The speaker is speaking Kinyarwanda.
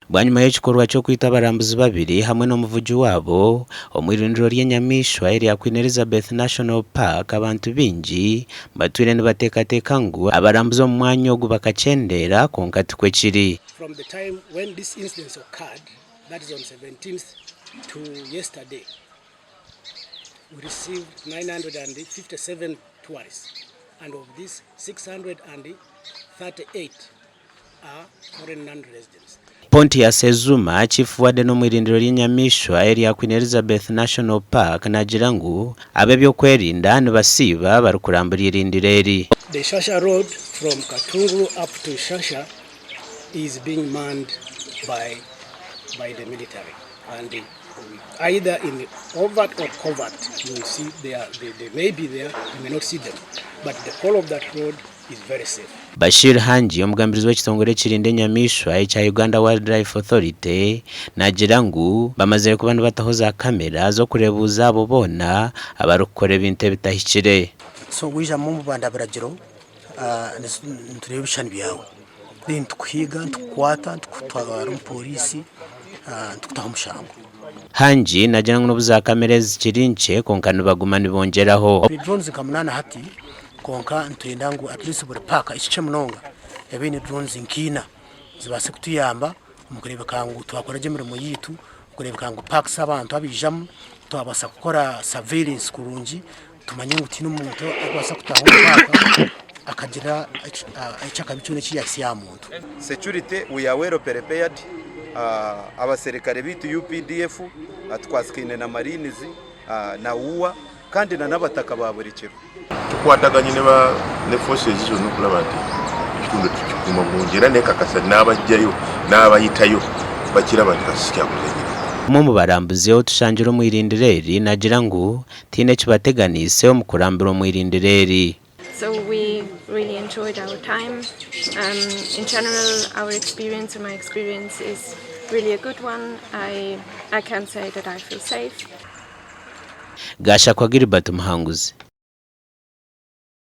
Bwanyuma y'igikorwa cyo kwita abarambuzi babiri hamwe n'umuvugi wabo omwirindiro ry'enyamishwa Eby'okwerinda National Park, abantu bingi batwire nibateekateeka ngu abarambuzi omu mwanya ogu bakacendera konka tikwekiri. From the time when this incident occurred, that is on 17th to yesterday, we received 957 tourists, and of these 638 are foreign non-residents. Pontius Ezuma, chief warden omwirindiro ry'enyamishwa Eby'okwerinda National Park, nagira ngu Eby'okwerinda nibasiiba barikurambura irindiro eri. The Shasha road from Katunguru up to Shasha is being manned by the military, and either in overt or covert, you will see they may be there, you may not see them, but the whole of that road is very safe. Bashir Hanji, omugambirizi w'ekitongole kirinda enyamishwa ekya Uganda Wildlife Authority, nagira ngu bamaze kuba nibataho za kamera zo kurebuza abo bona abarukora ebintu ebitahikire. So wija mu banda biragiro nturebe bishani byawe ntukwiga ntukwata ntukutwara umupolisi ntukutaha umushango. Hanji nagira ngu n'obuza kamera zikirinche konka nibaguma nibongeraho. Drones kamunana hati konka ntuyenda ngu at least buri paka ikice munonga yabene drones nkina zibase kutuyamba mukureba kangu twakora imirimo yitu, kureba kangu parks abantu abijamu twabasa gukora surveillance kurungi tumanye ngo tino umuntu akwasa kutaha paka akagira icyakabicune cy'iyasi ya muntu. Security we are well prepared. Abaserikare bitu UPDF atwaskine na marines na UWA kandi na nabataka baburikiro tukwataganye ne forces zo nokulabati ikitundu kikuma munjira nekakasa n'abajjayo n'abayitayo bakira bakasika kuzengira. Mu barambuzi otushanjiro omwirindiro eri nagira ngu tine kibateganise omukurambira omwirindiro eri. So we really enjoyed our time. In general, our experience, or my experience, is really a good one. I can say that I feel safe. Gasha kwa Gilbert Muhanguzi.